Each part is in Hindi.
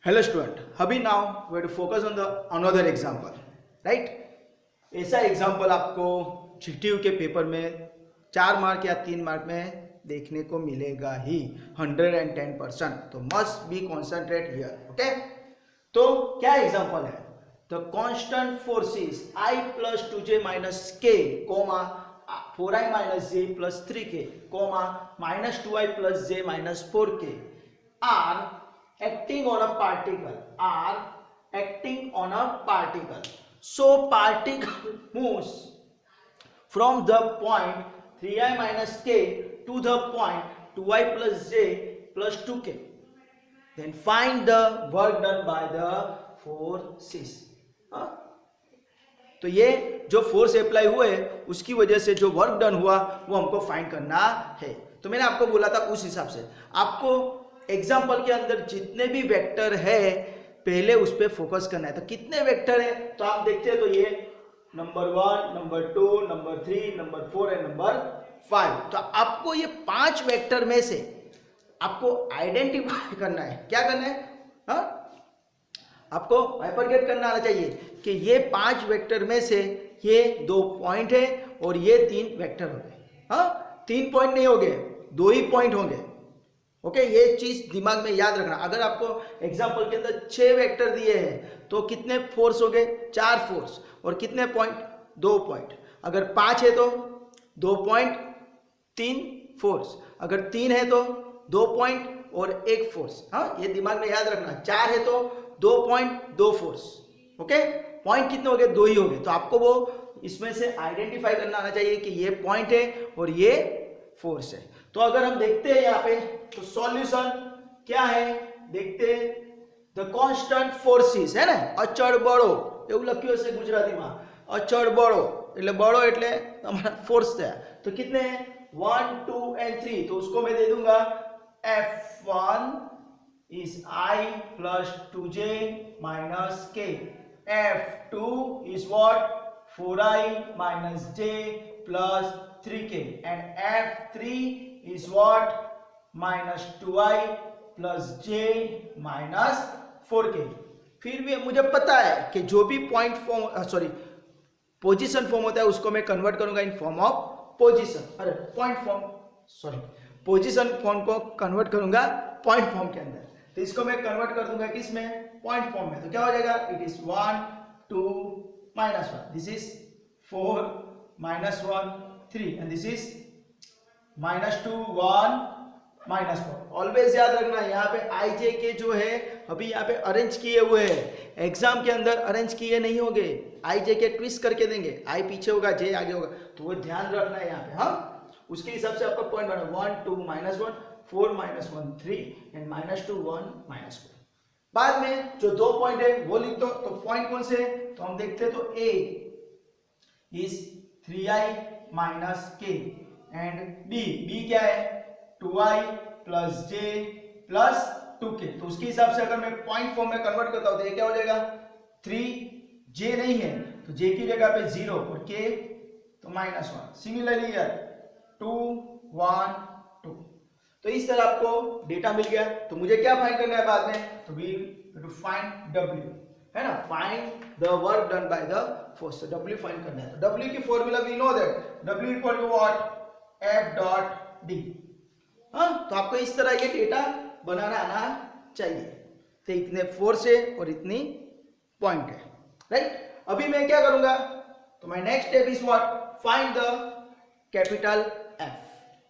हेलो स्टूडेंट, अभी now we to focus on the another example, right. ऐसा एग्जांपल आपको जीटीयू के पेपर में 4 मार्क या 3 मार्क में देखने को मिलेगा ही 110%। तो must be concentrate here, okay. तो क्या एग्जांपल है? The constant forces I plus 2j minus k comma 4i minus j plus 3k comma minus 2i plus j minus 4k are acting on a particle. So particle moves from the point 3i minus k to the point 2i plus j plus 2k. Then find the work done by the forces. तो ये जो फोर्स अप्लाई हुए उसकी वजह से जो वर्क डन हुआ वो हमको फाइंड करना है। तो मैंने आपको बोला था उस हिसाब से आपको एग्जाम्पल के अंदर जितने भी वेक्टर है पहले उस पर फोकस करना है। तो कितने वेक्टर है तो आप देखते हैं, तो ये number 1, number 2, number 3, number 4 and number 5। तो आपको ये 5 वेक्टर में से आपको आइडेंटिफाई करना है। क्या करना है? हाँ, आपको हाइपरगेट करना आना चाहिए कि ये 5 वेक्टर में से ये 2 पॉइंट है और ये 3 वेक्टर हो गए। हाँ, 3 पॉइंट नहीं हो गए, 2 ही पॉइंट होंगे। ओके, ये चीज दिमाग में याद रखना। अगर आपको एग्जांपल के अंदर 6 वेक्टर दिए हैं तो कितने फोर्स हो गए? 4 फोर्स। और कितने पॉइंट? 2 पॉइंट। अगर 5 है तो 2 पॉइंट 3 फोर्स। अगर 3 है तो 2 पॉइंट और 1 फोर्स। हाँ, ये दिमाग में याद रखना। 4 है तो 2 पॉइंट 2 फोर्स। ओके, पॉइंट कितने हो गए? 2 ही हो गए। तो आपको वो इसमें से आइडेंटिफाई करना आना चाहिए कि ये पॉइंट है और ये फोर्स है। तो अगर हम देखते हैं यहाँ पे तो सॉल्यूशन क्या है देखते हैं। द कांस्टेंट फोर्सेस है ना, अचળ બળો એવું લખ્યું હશે ગુજરાતીમાં। અચળ બળો એટલે બળો એટલે તમારા फोर्स થયા। तो कितने हैं? 1, 2 and 3। तो उसको मैं दे दूंगा F1 is I plus 2j minus k. F2 is what? 4i minus j plus 3k. And F3 is what? Minus 2i plus j minus 4k। फिर भी मुझे पता है कि जो भी पॉइंट फॉर्म पोजीशन फॉर्म होता है उसको मैं कन्वर्ट करूंगा इन फॉर्म ऑफ पोजीशन। अरे पॉइंट फॉर्म पोजीशन फॉर्म को कन्वर्ट करूंगा पॉइंट फॉर्म के अंदर। तो इसको मैं कन्वर्ट कर दूंगा किसमें? पॉइंट फॉर्म में। तो क्या हो जाएगा? It is 1, 2, -1। This is 4, -1, 3 and this is -2, 1, -4। Always याद रखना यहाँ पे आई जे के जो है अभी यहाँ पे अरेंज किए हुए हैं, एग्जाम के अंदर अरेंज किए नहीं होंगे। आई जे के ट्विस्ट करके देंगे, आई पीछे होगा जे आगे होगा, तो वो ध्यान रखना है यहाँ पे। हाँ, उसके हिसाब से आपका पॉइंट बना 1, 2, -1, 4, -1, 3 एंड -2, 1, -4। बाद में जो 2 पॉइंट है वो लिख दो। तो पॉइंट कौन से? तो हम देखते हैं। तो a is 3i minus k and b क्या है? 2i plus j plus 2k। तो उसके हिसाब से अगर मैं पॉइंट फॉर्म में कन्वर्ट करता हूं तो ये क्या हो जाएगा? 3j नहीं है तो j की जगह पे 0 और k तो -1। सिमिलरली यार 2, 1, 2। तो इस तरह आपको डेटा मिल गया। तो मुझे क्या फाइंड करना है बाद में? तो वी टू फाइंड w, है ना, find the work done by the force. तो w फाइंड करना है। तो w की formula we know that w equal to what? F dot d। हाँ, तो आपको इस तरह ये डेटा बनाना आना चाहिए। तो इतने फोर्स है और इतनी पॉइंट है, राइट। अभी मैं क्या करूंगा? तो my next step is what? Find the capital F।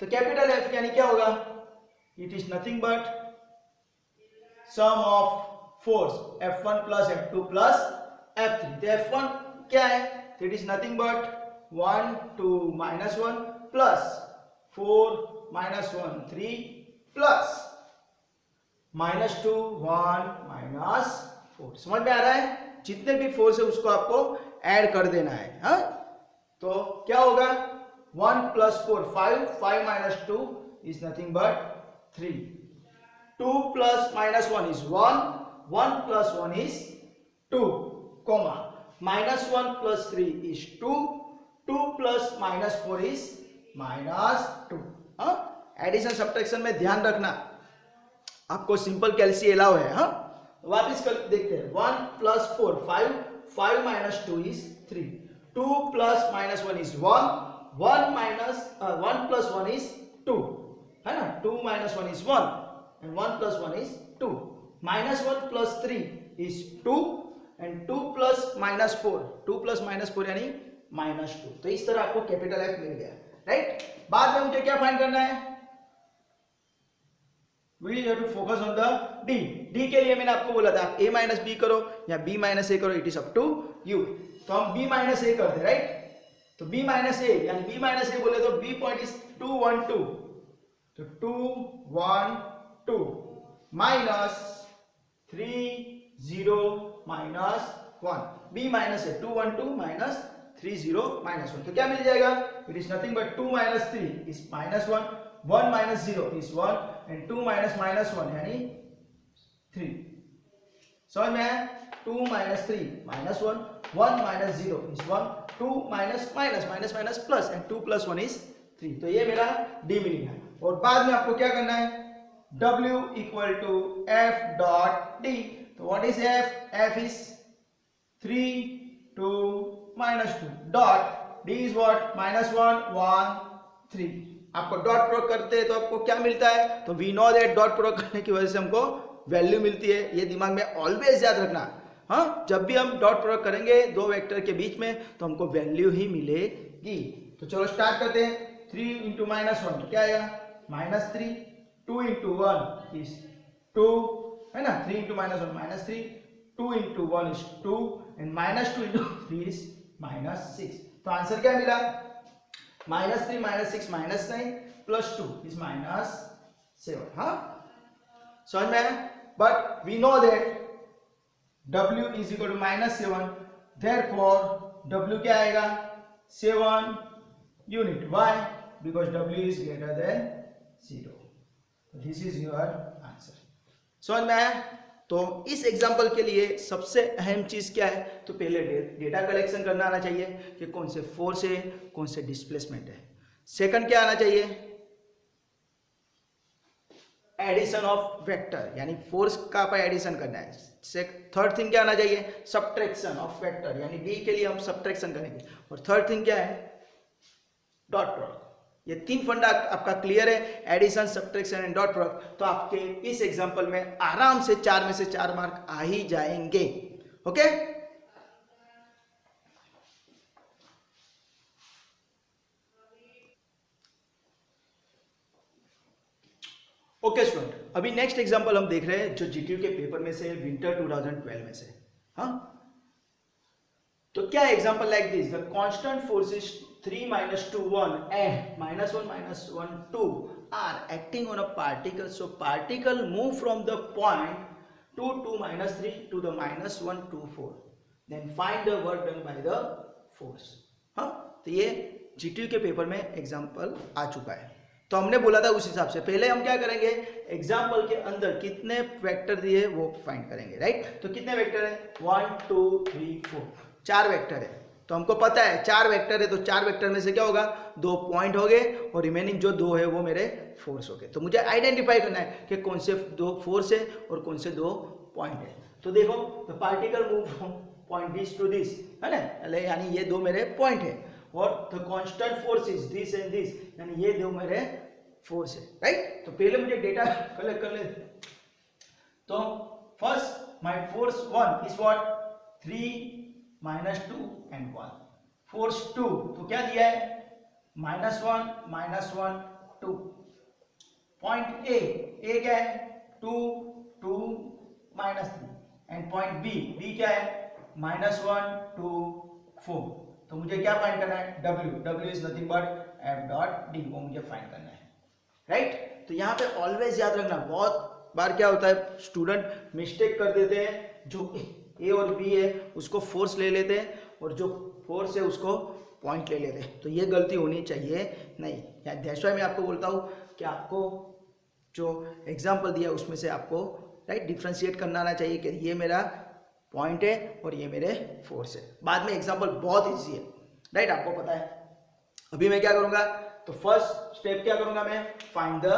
तो कैपिटल F यानी क्या होगा? It is nothing but sum of force F1 plus F2 plus F3। तो F1 क्या है? तो it is nothing but 1, 2, -1 plus 4, -1, 3 plus -2, 1, -4। समझ में आ रहा है? जितने भी फोर्स है उसको आपको ऐड कर देना है। हाँ, तो क्या होगा? 1 plus 4 5, 5 - 2 is nothing but 3। 2 plus -1 is 1, 1 plus 1 is 2, comma -1 plus 3 is 2, 2 plus -4 is -2। Addition subtraction में ध्यान रखना, आपको सिंपल कैलसी अलाउ है। हाँ, वापिस कर देखते हैं 1 plus 4 5 5 minus 2 is 3 2 plus minus 1 is 1 1 minus 1 plus 1 is 2 है ना 2 minus 1 is 1 and 1 plus 1 is 2 minus 1 plus 3 is 2 and 2 plus minus 4 यानी माइनस 2। तो इस तरह आपको कैपिटल एफ मिल गया राइट। बाद में मुझे क्या फाइंड करना है We have to focus on the D. D के लिए मैंने आपको बोला था आप A माइनस बी करो या B माइनस ए करो, it is up to you. तो हम B माइनस ए करते राइट। तो B माइनस ए यानी B माइनस ए बोले तो B पॉइंट इज 2 1 2 तो 2 1 2 माइनस 3 0 माइनस 1 B माइनस ए 2 1 2 माइनस 3 0 माइनस 1 तो क्या मिल जाएगा it is nothing but 2 minus 3 is minus 1 1 minus 0 is 1 and 2 minus minus 1 यानी 3। समझ में आया 2 minus 3 minus 1 1 minus 0 is 1 2 minus minus minus minus plus and 2 plus 1 is 3। तो ये मेरा डी मीनिंग है। और बाद में आपको क्या करना है W equal to F dot D। तो what is F? F is 3 2 minus 2 dot D is what? Minus 1 1 3। आपको डॉट प्रोडक्ट करते हैं तो आपको क्या मिलता है? तो we know that dot product करने की वजह से हमको वैल्यू मिलती है। ये दिमाग में ऑलवेज याद रखना। हाँ, जब भी हम डॉट प्रोडक्ट करेंगे दो वेक्टर के बीच में तो हमको वैल्यू ही मिलेगी। तो चलो स्टार्ट करते हैं। 3 इंटू माइनस 1 तो क्या आएगा? माइनस 3। 2 इंटू 1 इज 2 है ना। 3 into minus 1 minus 3। 2 into 1 is 2 and minus 2 into 3 is minus 6। तो आंसर क्या मिला? Minus 3 minus 6 minus 9 plus 2 is minus 7। हाँ, समझ में आया? But we know that W is equal to minus 7, therefore W क्या आएगा? 7 unit. Why? Because W is greater than 0। This is your answer. समझ में आया? तो इस एग्जाम्पल के लिए सबसे अहम चीज क्या है? तो पहले डेटा कलेक्शन करना आना चाहिए कि कौन से फोर्स है, कौन से डिस्प्लेसमेंट है। सेकंड क्या आना चाहिए? एडिशन ऑफ वेक्टर, यानी फोर्स का आप एडिशन करना है। थर्ड थिंग क्या आना चाहिए? सब्ट्रैक्शन ऑफ वेक्टर, यानी डी के लिए हम सब्ट्रैक्शन करेंगे। और थर्ड थिंग क्या है? Dot product. ये तीन फंडा आपका क्लियर है, addition, subtraction and dot product. तो आपके इस एग्जांपल में आराम से 4 में से 4 मार्क आ ही जाएंगे। ओके, ओके स्टूडेंट, अभी नेक्स्ट एग्जांपल हम देख रहे हैं जो जीटीयू के पेपर में से विंटर 2012 में से। हाँ, तो क्या example like this, the constant forces 3 minus 2 1 and minus 1 2 are acting on a particle. So particle move from the point 2 2 minus 3 to the minus 1 2 4. Then find the work done by the force. हाँ, तो ये जीटीयू के पेपर में एग्जाम्पल आ चुका है। तो हमने बोला था उस हिसाब से पहले हम क्या करेंगे, एग्जाम्पल के अंदर कितने वेक्टर दिए वो फाइंड करेंगे। राइट, तो कितने वेक्टर है? 1 2 3 4, 4 वेक्टर है। तो हमको पता है 4 वेक्टर है, तो 4 वेक्टर में से क्या होगा? 2 पॉइंट हो गए और रिमेनिंग जो 2 है वो मेरे फोर्स हो गए। तो मुझे आइडेंटिफाई करना है कि कौन से 2 फोर्स है और कौन से 2 पॉइंट है। तो देखो, the particle move from point this to this, है ना, यानी ये 2 मेरे पॉइंट है। और the constant force is this and this, यानी ये 2 मेरे फोर्स है। राइट, तो पहले मुझे डेटा कलेक्ट कर ले। तो first my force 1 is what? 3 minus 2 and 1। Force 2 तो क्या दिया है? -1 -1 2। पॉइंट ए क्या है? 2 2 -3 एंड पॉइंट बी क्या है? -1 2 4। तो मुझे क्या फाइंड करना है? W is nothing but F dot D, वो मुझे फाइंड करना है। राइट, तो यहाँ पे ऑलवेज याद रखना, बहुत बार क्या होता है स्टूडेंट मिस्टेक कर देते हैं, जो ए और बी है उसको फोर्स ले लेते हैं और जो फोर्स है उसको पॉइंट ले लेते हैं। तो ये गलती होनी चाहिए नहीं। दैट्स व्हाई मैं आपको बोलता हूँ कि आपको जो एग्जाम्पल दिया उसमें से आपको राइट डिफ्रेंशिएट करना आना चाहिए कि ये मेरा पॉइंट है और ये मेरे फोर्स है। बाद में एग्जाम्पल बहुत ईजी है। राइट, आपको पता है। अभी मैं क्या करूँगा, तो फर्स्ट स्टेप क्या करूँगा मैं? Find the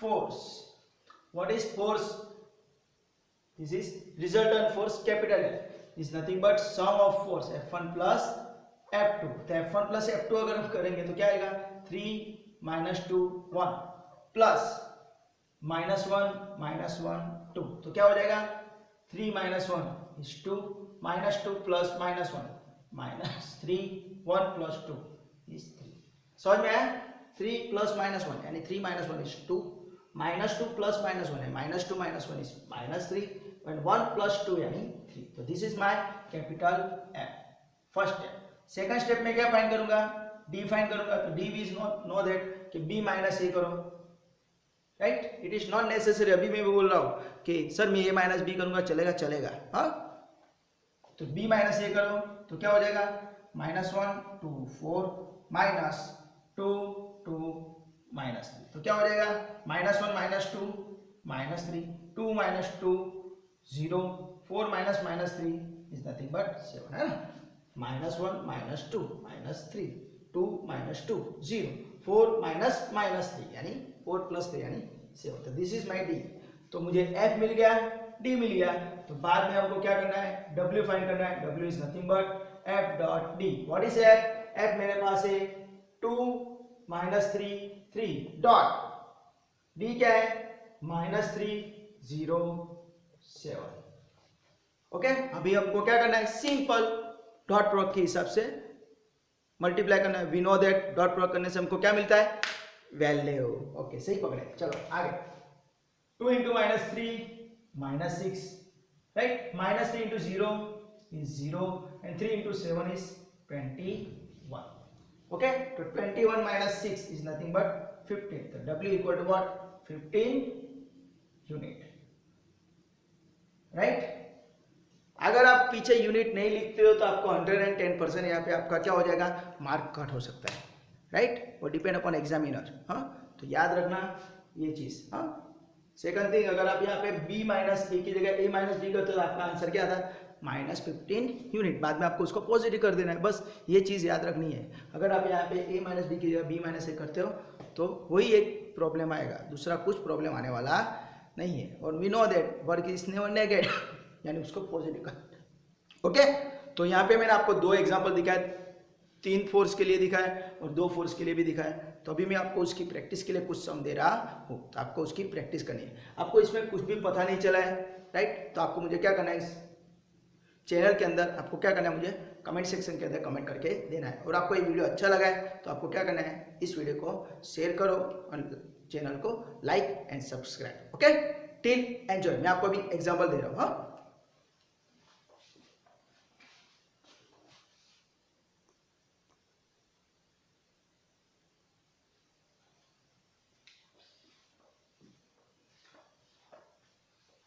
force. What is force? This is resultant force capital F is nothing but sum of force F1 plus F2। तो F1 प्लस F2 अगर हम करेंगे तो क्या आएगा 3 माइनस 2 1 प्लस -1 2। तो क्या हो जाएगा 3 minus 1 is 2 minus 2 plus -1 -3 1 plus 2 is 3। समझ में आया? 3 प्लस -1 यानी 3 माइनस 1 इज 2 -2 प्लस -1 है -2 -1 इज -3 एंड 1 प्लस 2 यानी 3। तो this is my capital F first step. Second step में क्या फाइंड करूंगा D फाइंड करूंगा। तो D इज नो दैट कि B माइनस A करो, right. It is not necessary. अभी मैं भी बोल रहा हूं कि सर मैं A माइनस B करूंगा चलेगा। हाँ तो B माइनस A करो तो क्या हो जाएगा -1 2 4 -2 2 -3। तो क्या हो जाएगा -1 -2 -3 2 -2 0 4 -3 इज नथिंग बट 7 है ना। -1 -2 -3 2 -2 0 4 -3 यानी 4 + 3 यानी 7। तो दिस इज माय D। तो मुझे F मिल गया D मिल गया। तो बाद में हमको क्या करना है W फाइंड करना है। W is nothing but F dot D। What is F? F मेरे पास है 2 -3 3 डॉट D क्या है -3 0 7। ओके अभी हमको क्या करना है सिंपल डॉट प्रोडक्ट के हिसाब से मल्टीप्लाई करना है। We know that dot product करने से हमको क्या मिलता है वैल्यू। ओके सही पकड़े। चलो आगे 2 × -3 -6 right. -3 × 0 is 0 and 3 × 7 is 21। Okay तो 21 - 6 is nothing but 15। तो W equal to what 15 unit, right. अगर आप पीछे यूनिट नहीं लिखते हो तो आपको 110% यहाँ पे आपका क्या हो जाएगा मार्क कट हो सकता है, राइट। वो डिपेंड अपॉन एग्जामिनर। हाँ तो याद रखना ये चीज। हाँ सेकंड थिंग अगर आप यहाँ पे B माइनस A की जगह A माइनस B करते हो तो आपका आंसर क्या था -15 यूनिट। बाद में आपको उसको पॉजिटिव कर देना है, बस ये चीज़ याद रखनी है। अगर आप यहाँ पे A माइनस B की जगह B माइनस A करते हो तो वही एक प्रॉब्लम आएगा, दूसरा कुछ प्रॉब्लम आने वाला नहीं है। और we know that work is never negative यानी उसको पॉजिटिव कर। ओके तो यहाँ पे मैंने आपको 2 एग्जाम्पल दिखाए, 3 फोर्स के लिए दिखाया और 2 फोर्स के लिए भी दिखाया। तो अभी मैं आपको उसकी प्रैक्टिस के लिए कुछ सम दे रहा हूँ, तो आपको उसकी प्रैक्टिस करनी है। आपको इसमें कुछ भी पता नहीं चला है, राइट। तो आपको मुझे क्या करना है इस चैनल के अंदर आपको क्या करना है मुझे कमेंट सेक्शन के अंदर कमेंट करके देना है। और आपको ये वीडियो अच्छा लगा है तो आपको क्या करना है इस वीडियो को शेयर करो और चैनल को like and subscribe. Okay till enjoy. मैं आपको अभी एग्जाम्पल दे रहा हूँ। हाँ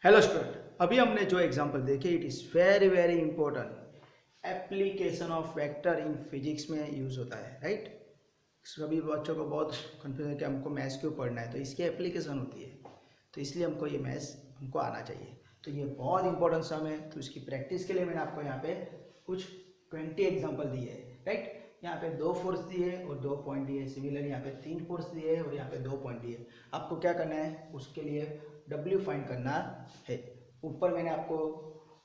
हेलो स्टूडेंट, अभी हमने जो एग्जांपल देखे it is very very important. Application of vector in physics में यूज़ होता है, राइट। सभी बच्चों को बहुत कन्फ्यूजन है कि हमको मैथ्स क्यों पढ़ना है, तो इसकी एप्लीकेशन होती है, तो इसलिए हमको ये मैथ्स हमको आना चाहिए। तो ये बहुत इंपॉर्टेंट सम है, तो इसकी प्रैक्टिस के लिए मैंने आपको यहाँ पे कुछ 20 एग्जाम्पल दिए है, राइट। यहाँ पे 2 फोर्स दिए और 2 पॉइंट दिए। सिमिलरली यहाँ पे 3 फोर्स दिए और यहाँ पे 2 पॉइंट दिए। आपको क्या करना है उसके लिए W फाइंड करना है। ऊपर मैंने आपको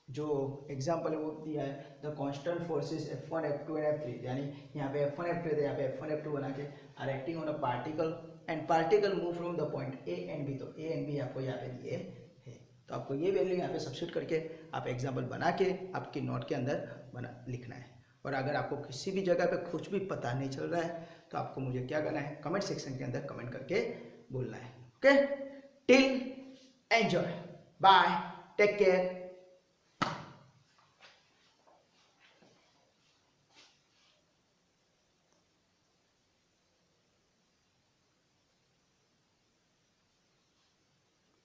जो एग्जाम्पल है वो दिया है the constant forces F1 F2 and F3। यानी यहाँ पे F1 F2 है, यहाँ पे F1 F2 बना के are acting on a particle and particle move from the point A and B। तो A एंड B आपको यहाँ पे दिए है, तो आपको ये वैल्यू यहाँ पे सब्स्टिट्यूट करके आप एग्जाम्पल बना के आपकी नोट के अंदर लिखना है। और अगर आपको किसी भी जगह पे कुछ भी पता नहीं चल रहा है तो आपको मुझे क्या करना है कमेंट सेक्शन के अंदर कमेंट करके बोलना है। Okay till enjoy, bye, take care.